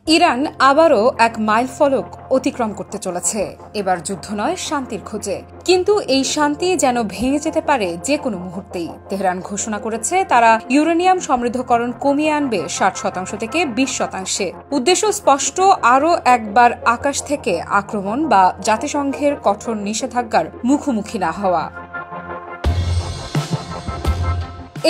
Iran আবারও এক মাইলফলক অতিক্রম করতে চলেছে। এবার যুদ্ধ নয়, শান্তির খোঁজে। কিন্তু এই শান্তি যেন ভেঙে যেতে পারে যে কোনো মুহূর্তেই। তেহরান ঘোষণা করেছে তারা ইউরেনিয়াম সমৃদ্ধকরণ কমিয়ে আনবে 60% থেকে 20%। উদ্দেশ্য স্পষ্ট, আরও একবার আকাশ থেকে আক্রমণ বা জাতিসংঘের কঠোর নিষেধাজ্ঞার মুখোমুখি না হওয়া।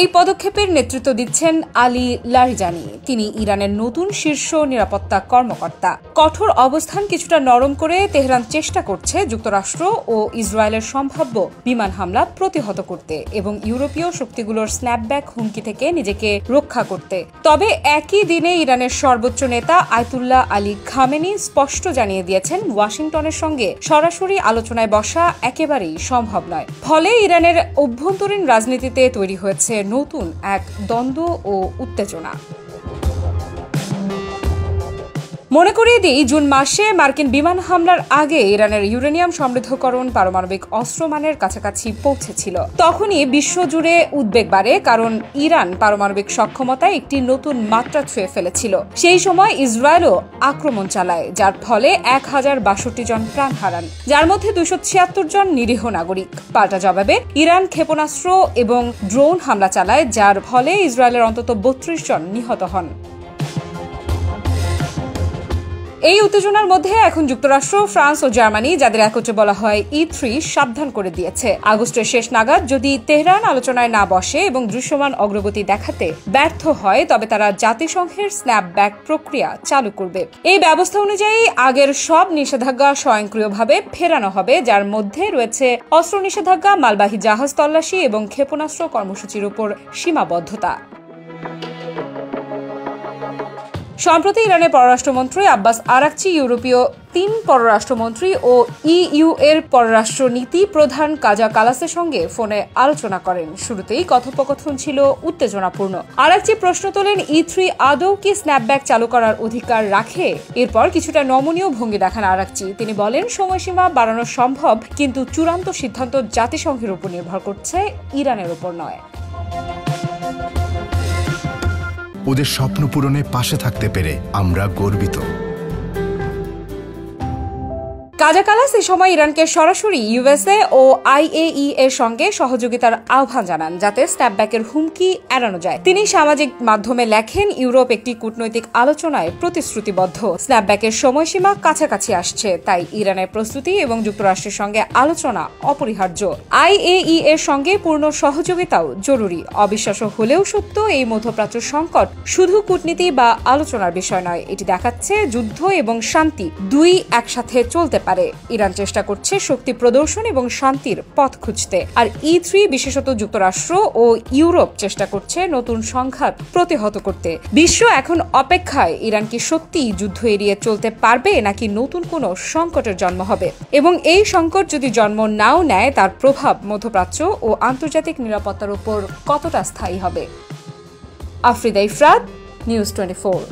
এই পদক্ষেপের নেতৃত্ব দিচ্ছেন আলী লারিজানি। তিনি ইরানের নতুন শীর্ষ নিরাপত্তা কর্মকর্তা। কঠোর অবস্থান কিছুটা নরম করে তেহরান চেষ্টা করছে যুক্তরাষ্ট্র ও ইসরায়েলের সম্ভাব্য বিমান হামলা প্রতিহত করতে এবং ইউরোপীয় শক্তিগুলোর স্ন্যাপব্যাক হুমকি থেকে নিজেকে রক্ষা করতে। তবে একই দিনে ইরানের সর্বোচ্চ নেতা আয়াতুল্লাহ আলী খামেনি স্পষ্ট জানিয়ে দিয়েছেন ওয়াশিংটনের সঙ্গে সরাসরি আলোচনায় বসা একেবারেই সম্ভব নয়। ফলে ইরানের অভ্যন্তরীণ রাজনীতিতে তৈরি হয়েছে নতুন এক দ্বন্দ্ব ও উত্তেজনা। মনে করিয়ে দিই, জুন মাসে মার্কিন বিমান হামলার আগে ইরানের ইউরেনিয়াম সমৃদ্ধকরণ পারমাণবিক অস্ত্রমানের কাছাকাছি পৌঁছেছিল। তখনই বিশ্বজুড়ে উদ্বেগ বাড়ে, কারণ ইরান পারমাণবিক সক্ষমতায় একটি নতুন মাত্রা ছুঁয়ে ফেলেছিল। সেই সময় ইসরায়েলও আক্রমণ চালায়, যার ফলে 1062 জন প্রাণ হারান, যার মধ্যে 276 জন নিরীহ নাগরিক। পাল্টা জবাবে ইরান ক্ষেপণাস্ত্র এবং ড্রোন হামলা চালায়, যার ফলে ইসরায়েলের অন্তত 32 জন নিহত হন। এই উত্তেজনার মধ্যে এখন যুক্তরাষ্ট্র, ফ্রান্স ও জার্মানি, যাদের একত্রে বলা হয় E3, সাবধান করে দিয়েছে। আগস্টের শেষ নাগাদ যদি তেহরান আলোচনায় না বসে এবং দৃশ্যমান অগ্রগতি দেখাতে ব্যর্থ হয়, তবে তারা জাতিসংঘের স্ন্যাপব্যাক প্রক্রিয়া চালু করবে। এই ব্যবস্থা অনুযায়ী আগের সব নিষেধাজ্ঞা স্বয়ংক্রিয়ভাবে ফেরানো হবে, যার মধ্যে রয়েছে অস্ত্র নিষেধাজ্ঞা, মালবাহী জাহাজ তল্লাশি এবং ক্ষেপণাস্ত্র কর্মসূচির উপর সীমাবদ্ধতা। সম্প্রতি ইরানের পররাষ্ট্রমন্ত্রী আব্বাস আরাকচি ইউরোপীয় 3 পররাষ্ট্রমন্ত্রী ও EU এর পররাষ্ট্র নীতি প্রধান কাজা কালাসের সঙ্গে ফোনে আলোচনা করেন। শুরুতেই কথোপকথন ছিল উত্তেজনাপূর্ণ। আরাকচি প্রশ্ন তোলেন, E3 আদৌ কি স্ন্যাপব্যাক চালু করার অধিকার রাখে? এরপর কিছুটা নমনীয় ভঙ্গি দেখান আরাকচি। তিনি বলেন, সময়সীমা বাড়ানো সম্ভব, কিন্তু চূড়ান্ত সিদ্ধান্ত জাতিসংঘের উপর নির্ভর করছে, ইরানের উপর নয়। ওদের স্বপ্ন পূরণে পাশে থাকতে পেরে আমরা গর্বিত। কাজা কালাস এ সময় ইরানকে সরাসরি USA ও IAEA এর সঙ্গে সহযোগিতার আহ্বান জানান, যাতে স্ন্যাপব্যাকের হুমকি এড়ানো যায়। তিনি সামাজিক মাধ্যমে লেখেন, ইউরোপ একটি কূটনৈতিক আলোচনায় প্রতিশ্রুতিবদ্ধ। স্ন্যাপব্যাকের সময়সীমা কাছাকাছি আসছে, তাই ইরানের প্রস্তুতি এবং যুক্তরাষ্ট্রের সঙ্গে আলোচনা অপরিহার্য। IAEA এর সঙ্গে পূর্ণ সহযোগিতাও জরুরি। অবিশ্বাস্য হলেও সত্য, এই মধ্যপ্রাচ্য সংকট শুধু কূটনীতি বা আলোচনার বিষয় নয়। এটি দেখাচ্ছে যুদ্ধ এবং শান্তি দুই একসাথে চলতে পারে। ইরান চেষ্টা করছে শক্তি প্রদর্শন এবং শান্তির পথ খুঁজতে, আর E3 বিশেষত যুক্তরাষ্ট্র ও ইউরোপ চেষ্টা করছে নতুন সংঘাত প্রতিহত করতে। বিশ্ব এখন অপেক্ষায়, ইরান কি সত্যিই যুদ্ধ এড়িয়ে চলতে পারবে, নাকি নতুন কোনো সংকটের জন্ম হবে, এবং এই সংকট যদি জন্ম নাও নেয়, তার প্রভাব মধ্যপ্রাচ্য ও আন্তর্জাতিক নিরাপত্তার উপর কতটা স্থায়ী হবে। আফরিদা ইফরাত, নিউজ 24।